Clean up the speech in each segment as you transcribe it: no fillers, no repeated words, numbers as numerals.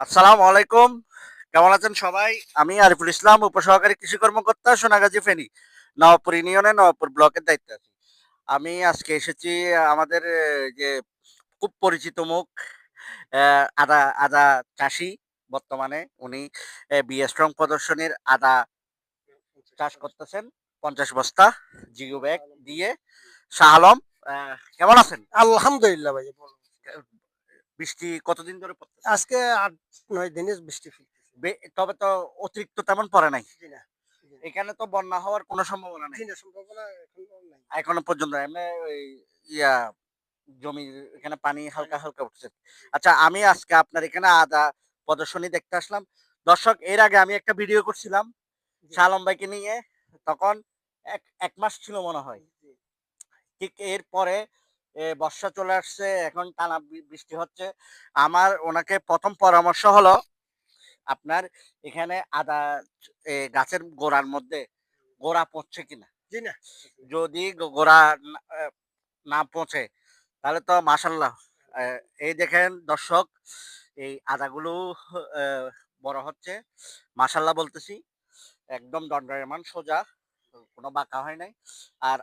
আসসালামু আলাইকুম। কেমন আছেন সবাই? আমি আরিফুল ইসলাম, উপসহকারী কৃষি কর্মকর্তা, সোনাগাজী ফেনী। নওয়াবপুর ইউনিয়নে নওয়াবপুর ব্লকের দায়িত্বে আছি। আমি আজকে এসেছি আমাদের যে খুব পরিচিত মুখ অ্যা আদা আদা চাষী বর্তমানে উনি বি এ স্ট্রং প্রদর্শনীর আদা চাষ করতেছেন ৫০ বস্তা জিও ব্যাগ দিয়ে। শাহ আলম, কেমন আছেন? আলহামদুলিল্লাহ ভাই বলুন। বৃষ্টি কতদিন ধরে পড়তেছে? আজকে ৮-৯ দিনের বৃষ্টি ফিরতেছে। তবে তো অতিরিক্ত তেমন পড়ে নাই। জি না, জি না। এখানে তো বন্যা হওয়ার কোনো সম্ভাবনা জি নেই। না, সম্ভাবনা এখন নাই। এখনো পর্যন্ত এমনি ওই ইয়া জমির এখানে পানি হালকা, পানি হালকা উঠছে। আচ্ছা, আমি আজকে আপনার এখানে আদা প্রদর্শনী দেখতে আসলাম। দর্শক, এর আগে আমি একটা ভিডিও করছিলাম জি, শাহ আলম ভাইকে নিয়ে। তখন ১ মাস ছিল মনে হয়। জি, ঠিক এরপরে বর্ষা চলে আসছে। এখন টানা বৃষ্টি হচ্ছে। আমার উনাকে ১ম পরামর্শ হলো আপনার এখানে আদা গাছের গোড়ার মধ্যে গোড়া পচছে কিনা? জি না। যদি গোড়া না পচে তাহলে তো মাশাআল্লাহ। আ এই দেখেন দর্শক, এই আদাগুলো আ বড় হচ্ছে। মাশাআল্লাহ বলতেছি। একদম দণ্ডায়মান সোজা। কোনো বাঁকা হয় নাই। আর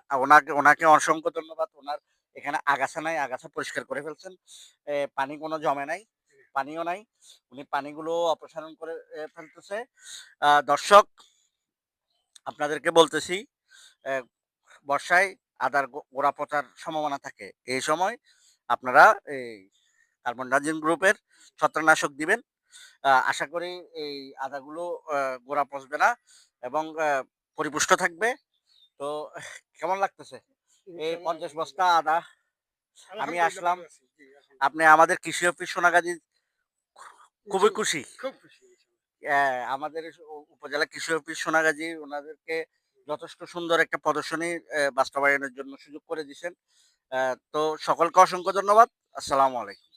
ওনাকে অসংখ্য ধন্যবাদ। উনার এখানে আগাছা নাই, আগাছা পরিষ্কার করে ফেলছেন। পানি কোনো জমে নাই, পানিও নাই। উনি পানিগুলো অপসারণ করে ফেলতেছে। দর্শক, আপনাদেরকে বলতেছি, অ্যা বর্ষায় আদার গোড়া পচার সম্ভাবনা থাকে। এই সময় আপনারা এই কার্বন ডাইজিম গ্রুপের ছত্রনাশক দিবেন। আশা করি এই আদাগুলো গোড়া পচবে না এবং পরিপুষ্ট থাকবে। তো কেমন লাগতেছে? এই ইনশাআল্লাহ ৫০ বস্তা আলহামদুলিল্লাহ। আদা আমি আলহামদুলিল্লাহ আসলাম। ভালো আছি। জি, আপনি আলহামদুলিল্লাহ। আমাদের কৃষি অফিস সোনাগাজী খুবই ইনশাআল্লাহ খুশি। খুব খুশি ইনশাআল্লাহ। আমাদের উপজেলা কৃষি অফিস সোনাগাজী ওনাদেরকে যথেষ্ট সুন্দর একটা প্রদর্শনী বাস্তবায়নের জন্য সুযোগ করে দিছেন। তো সকলকে অসংখ্য ধন্যবাদ। আসসালামু আলাইকুম।